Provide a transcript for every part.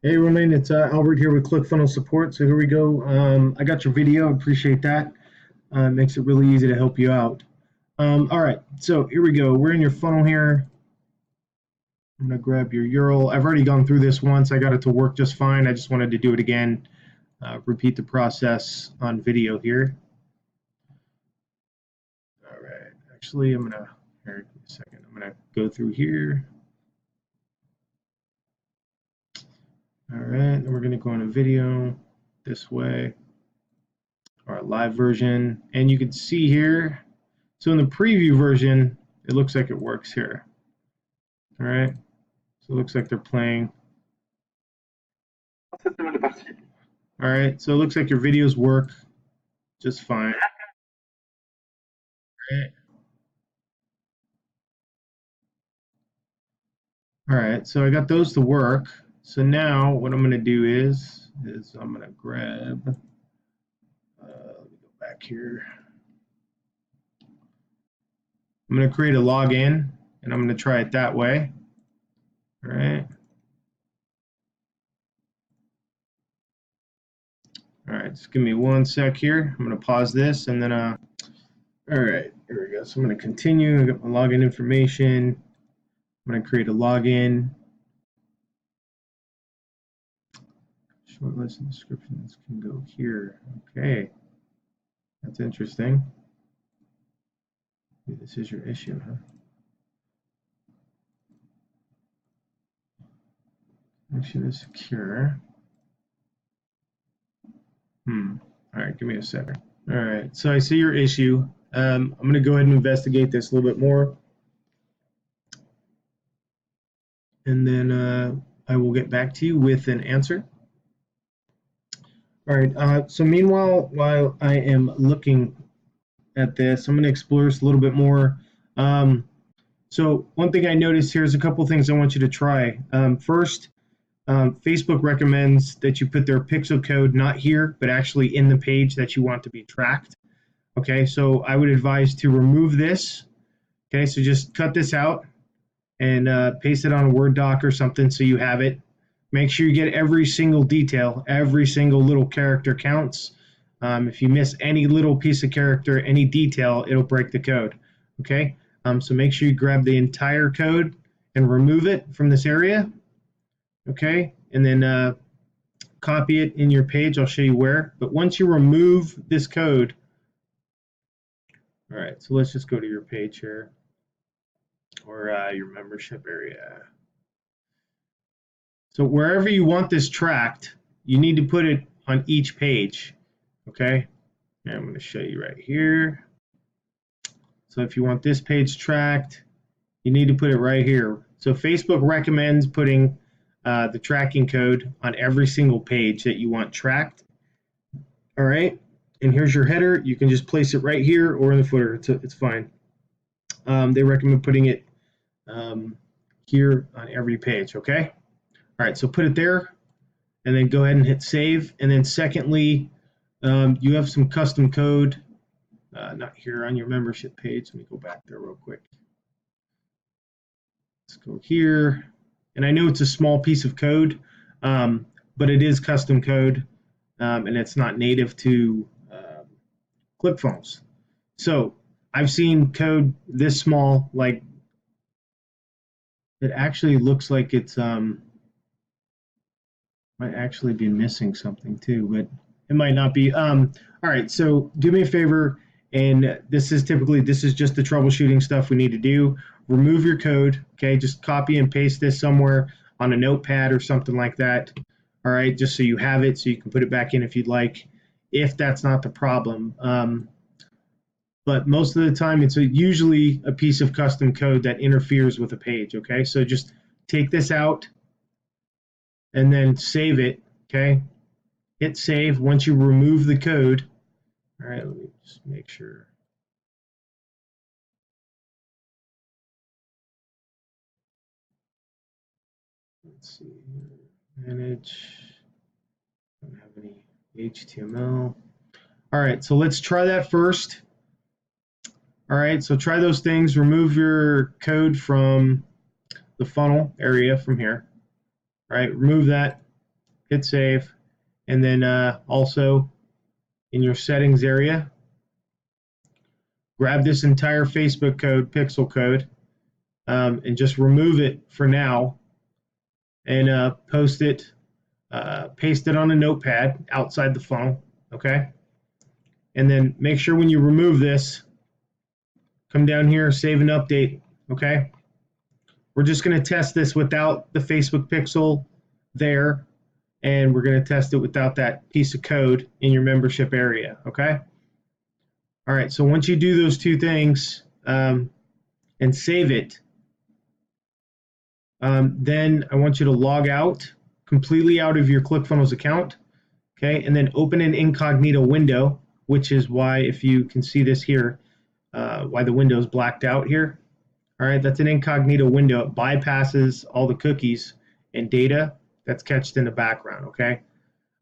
Hey Romain, it's Albert here with ClickFunnels Support. So here we go. I got your video. Appreciate that. Makes it really easy to help you out. All right, so here we go. We're in your funnel here. I'm gonna grab your URL. I've already gone through this once. I got it to work just fine. I just wanted to do it again. Repeat the process on video here. All right. Actually, I'm gonna here. Give me a second. I'm gonna go through here. All right, and we're gonna go on a video this way. Our live version, and you can see here, so in the preview version it looks like it works here. All right, so it looks like they're playing. All right, so it looks like your videos work just fine. All right, so I got those to work. So now what I'm going to do is I'm going to grab, let me go back here. I'm going to create a login, and I'm going to try it that way. All right. All right, just give me one sec here. I'm going to pause this, and then, all right, here we go. So I'm going to continue. I got my login information. I'm going to create a login. Short lesson descriptions can go here. Okay, that's interesting. This is your issue, huh? Connection is secure. All right, give me a second. All right, so I see your issue. I'm going to go ahead and investigate this a little bit more, and then I will get back to you with an answer. All right, so meanwhile, while I am looking at this, I'm going to explore this a little bit more. So one thing I noticed here is a couple things I want you to try. First, Facebook recommends that you put their pixel code not here, but actually in the page that you want to be tracked. Okay, so I would advise to remove this. Okay, so just cut this out and paste it on a Word doc or something so you have it. Make sure you get every single detail, every single little character counts. If you miss any little piece of character, any detail, it'll break the code. Okay, so make sure you grab the entire code and remove it from this area. Okay, and then copy it in your page. I'll show you where. But once you remove this code, all right, so let's just go to your page here, or your membership area. So wherever you want this tracked, you need to put it on each page, okay? And I'm going to show you right here. So if you want this page tracked, you need to put it right here. So Facebook recommends putting the tracking code on every single page that you want tracked. All right, and here's your header. You can just place it right here or in the footer. It's fine. They recommend putting it here on every page, okay? All right, so put it there, and then go ahead and hit save. And then secondly, you have some custom code, not here on your membership page. Let me go back there real quick. Let's go here. And I know it's a small piece of code, but it is custom code, and it's not native to ClickFunnels. So I've seen code this small, like it actually looks like it's might actually be missing something too, but it might not be. All right, so do me a favor, and this is just the troubleshooting stuff we need to do. Remove your code, okay? Just copy and paste this somewhere on a notepad or something like that. All right, just so you have it, so you can put it back in if you'd like, if that's not the problem. But most of the time, it's usually a piece of custom code that interferes with a page, okay? So just take this out and then save it, okay? Hit save once you remove the code. All right, let me just make sure. Let's see here. Manage. Don't have any HTML. All right, so let's try that first. All right, so try those things. Remove your code from the funnel area from here. All right, remove that. hit save, and then also in your settings area, grab this entire Facebook code, pixel code, and just remove it for now, and paste it on a notepad outside the funnel, okay? And then make sure when you remove this, come down here, save and update, okay? We're just going to test this without the Facebook pixel there, and we're going to test it without that piece of code in your membership area, okay? All right, so once you do those two things and save it, then I want you to log out, completely out of your ClickFunnels account, okay? And then open an incognito window, which is why, if you can see this here, why the window is blacked out here. All right, that's an incognito window. It bypasses all the cookies and data that's catched in the background, okay?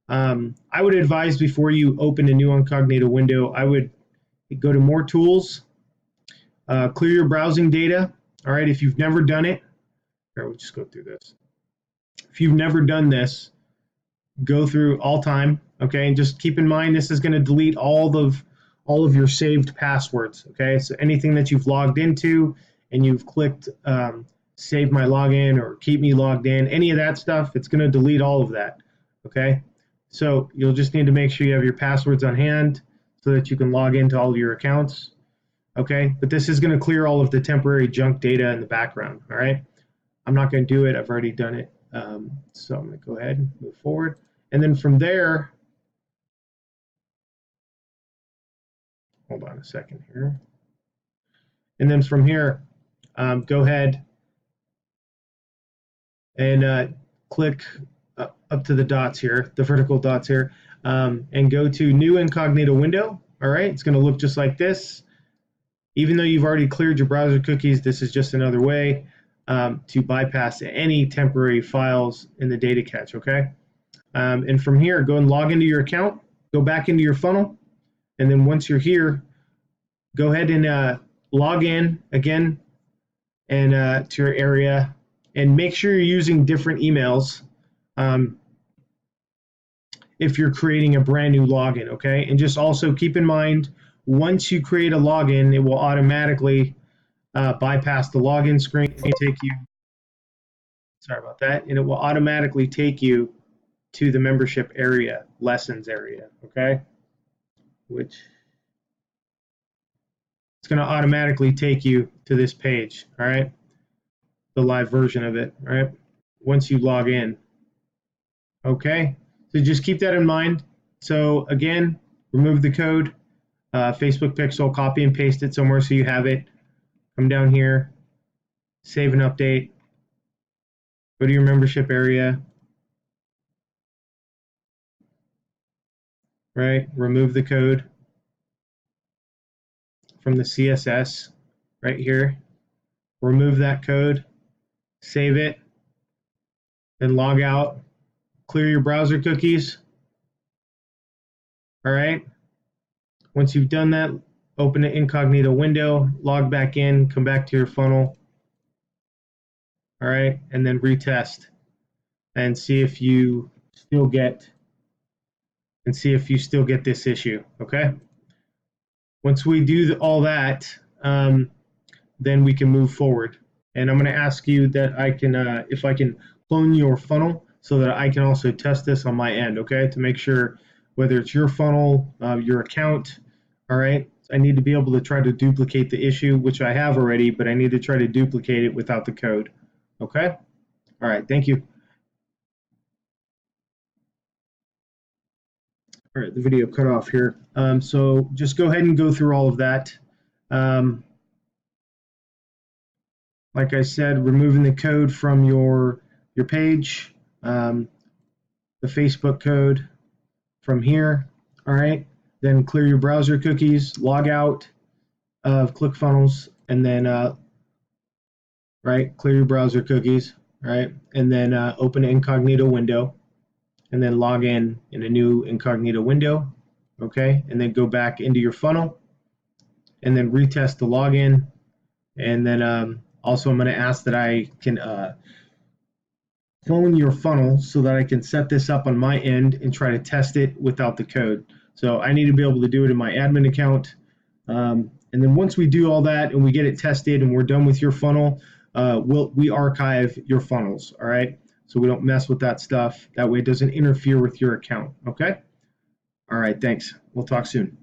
I would advise before you open a new incognito window, I would go to More Tools, clear your browsing data. All right, if you've never done it, here, we'll just go through this. If you've never done this, go through all time, okay? And just keep in mind this is going to delete all of your saved passwords, okay? So anything that you've logged into and you've clicked save my login or keep me logged in, any of that stuff, it's going to delete all of that, okay? So you'll just need to make sure you have your passwords on hand so that you can log into all of your accounts, okay? But this is going to clear all of the temporary junk data in the background, all right? I'm not going to do it. I've already done it. So I'm going to go ahead and move forward. And then from there, hold on a second here. And then from here, go ahead and click up to the dots here, the vertical dots here, and go to New Incognito Window. All right, it's going to look just like this. Even though you've already cleared your browser cookies, this is just another way to bypass any temporary files in the data cache, okay? And from here, go and log into your account, go back into your funnel, and then once you're here, go ahead and log in again and to your area, and make sure you're using different emails if you're creating a brand new login, okay? And just also keep in mind, once you create a login, it will automatically bypass the login screen and take you, sorry about that, and it will automatically take you to the membership area, lessons area, okay? Which it's going to automatically take you to this page, all right? The live version of it, all right? Once you log in, okay? So just keep that in mind. So again, remove the code, Facebook pixel, copy and paste it somewhere so you have it. Come down here, save and update, go to your membership area, right? Remove the code from the CSS right here. Remove that code, save it, then log out, clear your browser cookies. All right. Once you've done that, open an incognito window, log back in, come back to your funnel. All right, and then retest and see if you still get this issue, okay? Once we do all that, then we can move forward. And I'm going to ask you that if I can clone your funnel so that I can also test this on my end, okay? To make sure whether it's your funnel, your account, all right? I need to be able to try to duplicate the issue, which I have already, but I need to try to duplicate it without the code, okay? All right, thank you. All right, the video cut off here. So just go ahead and go through all of that. Like I said, removing the code from your page, the Facebook code from here, all right? Then clear your browser cookies, log out of ClickFunnels, and then, right, clear your browser cookies, right? And then open an incognito window, and then log in a new incognito window, okay? And then go back into your funnel, and then retest the login. And then also I'm going to ask that I can clone your funnel so that I can set this up on my end and try to test it without the code. So I need to be able to do it in my admin account. And then once we do all that and we get it tested and we're done with your funnel, we archive your funnels, all right? So we don't mess with that stuff. That way it doesn't interfere with your account, okay? All right, thanks. We'll talk soon.